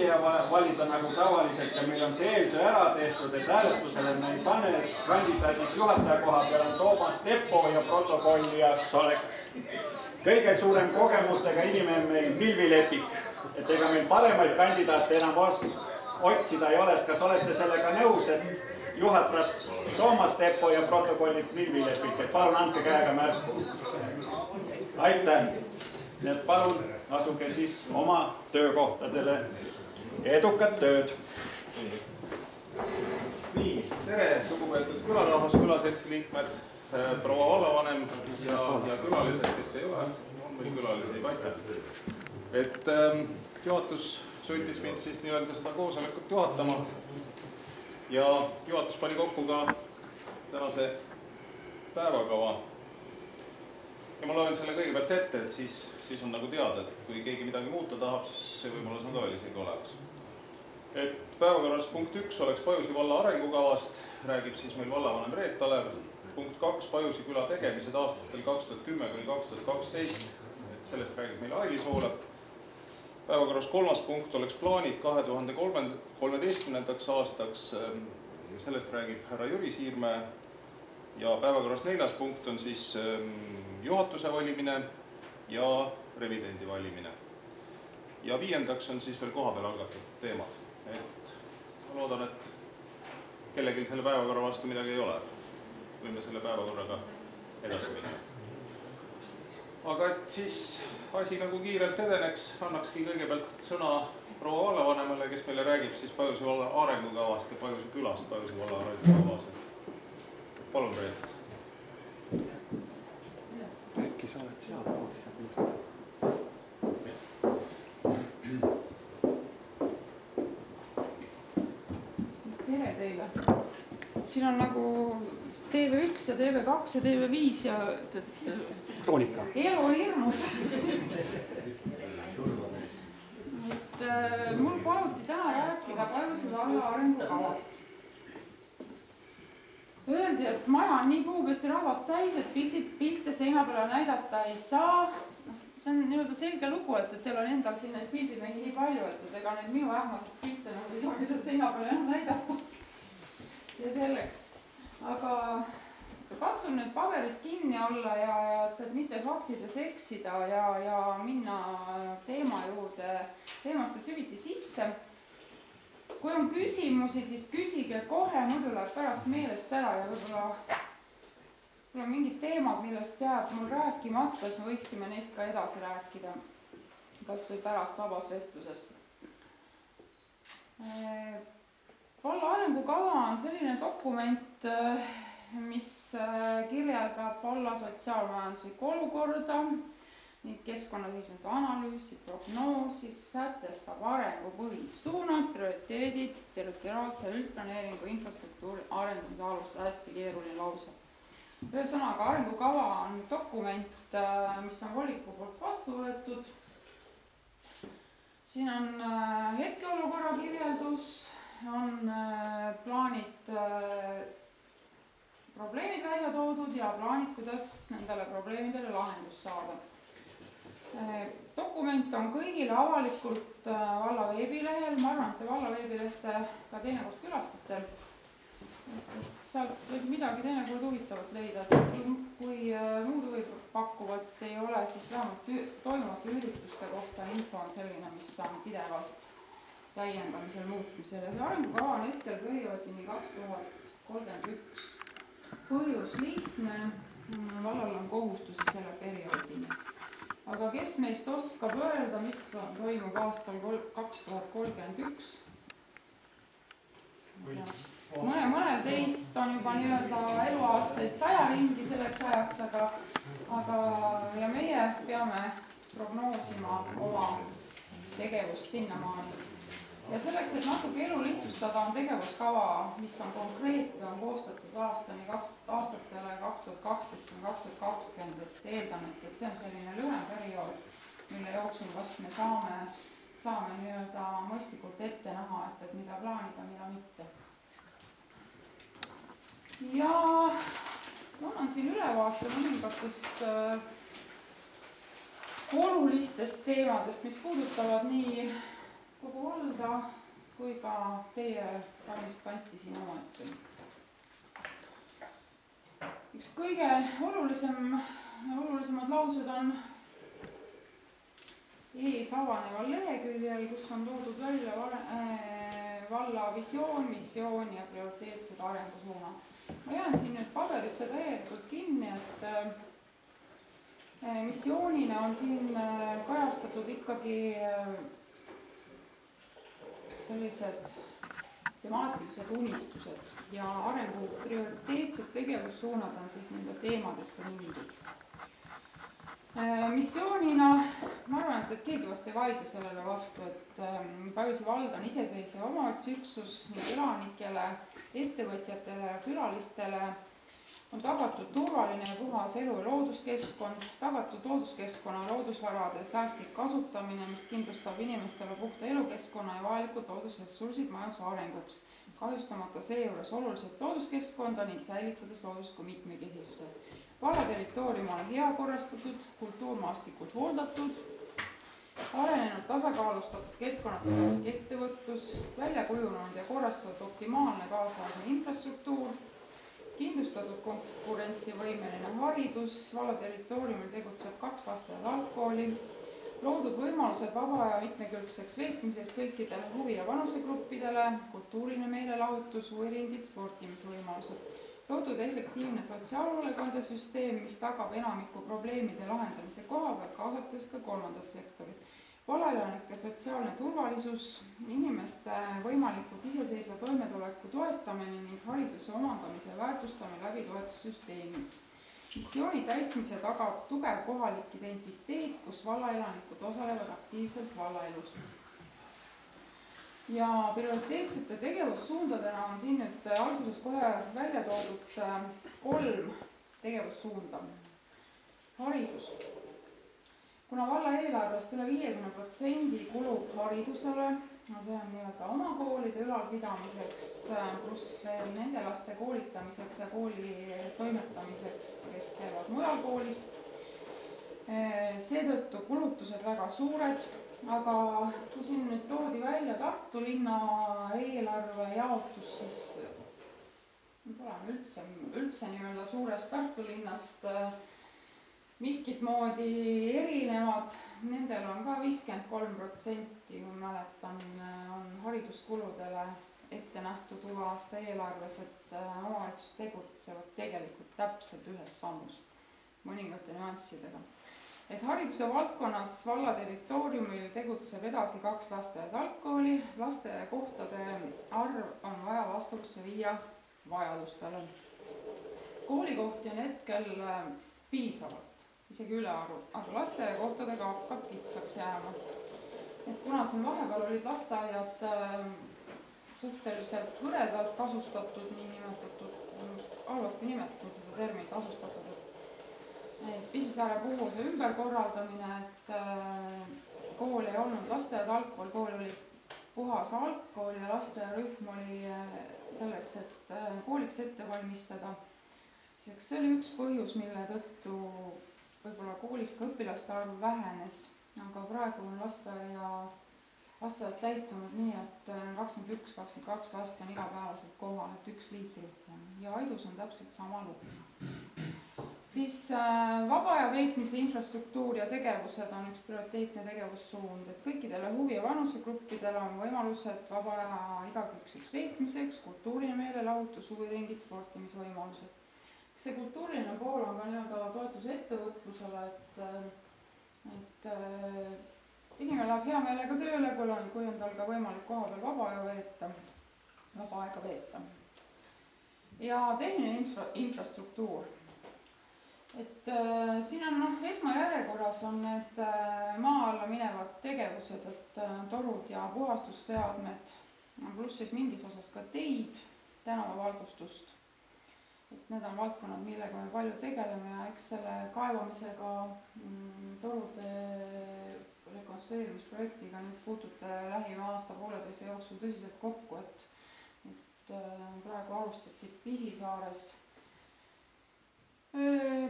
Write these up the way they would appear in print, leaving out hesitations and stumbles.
välja valida nagu tavaliselt ja meil on see eeltöö ära tehtud, et hääletusele me ei pane, kandidaadiks juhataja koha peal on Toomas Teppo ja protokollijaks oleks kõige suurem kogemustega inimene meil Milvi Lepik. Et ega meil paremaid kandidaate enam otsida ei ole, et kas olete sellega nõus, et juhatab Toomas Teppo ja protokollib Milvi Lepik, et palun andke käega märku. Aitäh! Nii et palun asuge siis oma töökohtadele. Edukat tööd! Nii, tere, lugupeetud külarahvas, külaseltsi liikmed, proua vallavanem ja külalised, kes ei ole, on meil külalisi, ei paista. Et juhatus sundis mind siis nii-öelda seda koosolekut juhatama ja juhatus pani kokku ka tänase päevakava. Ja ma loen selle kõigepealt ette, et siis on nagu teada, et kui keegi midagi muuta tahab, siis see võimalus on ka veel isegi olemas. Et päevakorras punkt 1 oleks Pajusi valla arengukavast, räägib siis meil vallavanem Reet Alev. Punkt 2 Pajusi küla tegemised aastatel 2010–2012, et sellest räägib meil Aili Soolep. Päevakorras 3. punkt oleks plaanid 2013. aastaks, sellest räägib härra Jüri Siirmäe. Ja päevakorras 4. punkt on siis juhatuse valimine ja revidendi valimine. Ja 5. on siis veel kohapeal algatatud teemad. Et ma loodan, et kellelgi selle päevakorra vastu midagi ei ole. Võime selle päevakorraga edasi minna. Aga et siis asi nagu kiirelt edeneks, annakski kõigepealt sõna proua vallavanemale, kes meile räägib siis Pajusi valla arengukavast ja Pajusi külast Pajusi valla arengukavas. Palun, Reet. Äkki sa oled seal? Tere teile. Siin on nagu TV1 ja TV2 ja TV5 ja Kroonika. elu on hirmus. Mul paluti täna rääkida Pajusi valla arengukavast. Öeldi, et maja on nii puupesti rahvast täis, et pilte seina peale näidata ei saa. See on nii-öelda selge lugu, et teil on endal siin neid pildimehi nii palju, et ega neid minu ähmasid pilte ei saagi sealt seina peale enam näidata. See selleks. Aga katsun nüüd paberist kinni olla ja et mitte faktides eksida ja minna teema juurde, teemaste süviti sisse. Kui on küsimusi, siis küsige kohe, muidu läheb pärast meelest ära ja võib-olla mingid teemad, millest jääb mul rääkimata, siis me võiksime neist ka edasi rääkida, kas või pärast vabas vestlusest. Valla arengukava on selline dokument, mis kirjeldab valla sotsiaalmajanduslikku olukorda, keskkonnaseisundi analüüsi, prognoosi, sätestab arengu põhissuunad, prioriteedid, territoriaalse üldplaneeringu, infrastruktuuri arendamise alused, hästi keeruline lause. Ühesõnaga, arengukava on dokument, mis on volikogu poolt vastu võetud. Siin on hetkeolukorra kirjeldus, on plaanid, probleemid välja toodud ja plaanid, kuidas nendele probleemidele lahendus saada. Dokument on kõigile avalikult valla veebilehel, ma arvan, et te valla veebilehte ka teinekord külastate. Sealt võib midagi teinekord huvitavat leida, et kui muud huvi pakkuvat ei ole, siis vähemalt toimuvate ürituste kohta info on selline, mis on pidevalt täiendamisel muutmisel. Ja see arengukava on hetkel perioodini 2031. Põhjus lihtne, vallal on kohustusi selle perioodini. Aga kes meist oskab öelda, mis toimub aastal 2031? Mõnel teist on juba nii-öelda eluaastaid 100 ringi selleks ajaks, aga ja meie peame prognoosima oma tegevust sinnamaani. Ja selleks, et natuke elu lihtsustada, on tegevuskava, mis on konkreetne, on koostatud aastatele 2012–2020, et eeldan, et see on selline lühem periood, mille jooksul vast me saame nii-öelda mõistlikult ette näha, et mida plaanida, mida mitte. Ja annan siin ülevaate mõningatest olulistest teemadest, mis puudutavad nii kogu valda kui ka teie kaunist kanti siin omaette. Üks kõige olulisemad laused on ees avaneval leheküljel, kus on toodud välja valla visioon, missioon ja prioriteetsed arengusuunad. Ma jään siin nüüd paberisse täielikult kinni, et missioonina on siin kajastatud ikkagi sellised temaatilised unistused ja arengu prioriteetsed tegevussuunad on siis nende teemadesse mindud. Missioonina, ma arvan, et keegi vast ei vaidle sellele vastu, et Pajusi vald on iseseisev omavalitsusüksus ning elanikele, ettevõtjatele ja külalistele on tagatud turvaline ja puhas elu- ja looduskeskkond, tagatud looduskeskkonna ja loodusvarade säästlik kasutamine, mis kindlustab inimestele puhta elukeskkonna ja vajalikud loodusressursid majanduse arenguks, kahjustamata seejuures oluliselt looduskeskkonda ning säilitades loodusliku mitmekesisuse. Valla territoorium on hea korrastatud, kultuurmaastikult hooldatud, arenenud tasakaalustatud keskkonnasõbralik ettevõtlus, välja kujunenud ja korrastatud optimaalne kaasaegne infrastruktuur, kindlustatud konkurentsivõimeline haridus, valla territooriumil tegutseb 2 lasteaeda algkooli, loodud võimalused vaba ja mitmekülgseks veetmiseks kõikidele huvi- ja vanusegruppidele, kultuuriline meelelahutus, huviringid, sportimisvõimalused, loodud efektiivne sotsiaalhoolekandesüsteem, mis tagab enamiku probleemide lahendamise koha peal, kaasates ka kolmandat sektorit. Vallaelanike sotsiaalne turvalisus, inimeste võimalikult iseseisva toimetuleku toetamine ning hariduse omandamise väärtustamine läbi toetussüsteemi. Missiooni täitmise tagab tugev kohalik identiteet, kus vallaelanikud osalevad aktiivselt vallaelus. Ja prioriteetsete tegevussuundadena on siin nüüd alguses kohe välja toodud 3 tegevussuunda. Haridus. Kuna valla eelarvest üle 50% kulub haridusele, see on nii-öelda oma koolide ülalpidamiseks, pluss veel nende laste koolitamiseks ja kooli toimetamiseks, kes käivad mujal koolis. Seetõttu kulutused väga suured, aga kui siin nüüd toodi välja Tartu linna eelarve jaotus, siis me oleme üldse nii-öelda suurest Tartu linnast miskit moodi erinevad, nendel on ka 53%, kui mäletan, on hariduskuludele ette nähtud uue aasta eelarves, et omavalitsused tegutsevad tegelikult täpselt ühes sammus mõningate nüanssidega. Et hariduse valdkonnas valla territooriumil tegutseb edasi 2 lasteaeda algkooli, lastekohtade arv on vaja vastavusse viia vajadustele. Koolikohti on hetkel piisavalt, isegi ülearu, aga lastekohtadega hakkab kitsaks jääma. Et kuna siin vahepeal olid lasteaiad suhteliselt hõredalt tasustatud, nii nimetatud, halvasti nimetasin seda terminit tasustatud, et Pisisaare puhuse ümberkorraldamine, et kool ei olnud lasteaed algkool, kool oli puhas algkool ja lasteaiarühm oli selleks, et kooliks ette valmistada. See oli üks põhjus, mille tõttu võib-olla koolis ka õpilaste arv vähenes, aga praegu on lasteaed täitunud nii, et 21-22 last on igapäevaselt kohal, et 1 liitrühm on ja Aidus on täpselt sama lugu. Siis vaba aja veetmise infrastruktuur ja tegevused on üks prioriteetne tegevussuund, et kõikidele huvi- ja vanusegruppidele on võimalused vaba aja igakülgseks veetmiseks, kultuuriline meelelahutus, huviringid, sportimisvõimalused. See kultuuriline pool on ka nii-öelda toetus ettevõtlusele, et inimene läheb hea meelega tööle, kui on tal ka võimalik koha peal vaba aega veeta. Ja tehniline infrastruktuur. Et siin on esmajärjekorras on need maa alla minevad tegevused, et torud ja puhastusseadmed, pluss siis mingis osas ka teid, tänavavalgustust. Et need on valdkonnad, millega me palju tegeleme ja eks selle kaevamisega, torude rekonstrueerimisprojektiga nüüd puutute lähima aasta pooleteise jooksul tõsiselt kokku, et praegu alustati Pisisaares.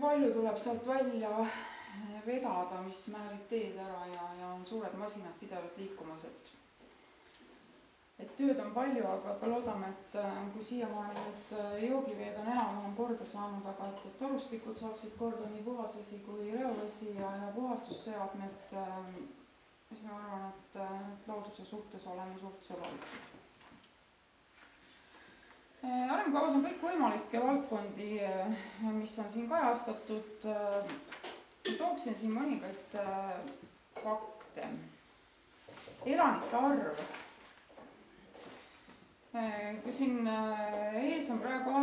Palju tuleb sealt välja vedada, mis määrib teed ära ja on suured masinad pidevalt liikumas, et tööd on palju, aga loodame, et kui siiamaani need joogiveed on enam-vähem korda saanud, aga et torustikud saaksid korda nii puhasvesi kui reovesi ja puhastusseadmed, siis ma arvan, et looduse suhtes oleme suht sõbralikud. Arengukavas on kõikvõimalikke valdkondi, mis on siin kajastatud. Tooksin siin mõningaid fakte. Elanike arv. Kui siin ees on praegu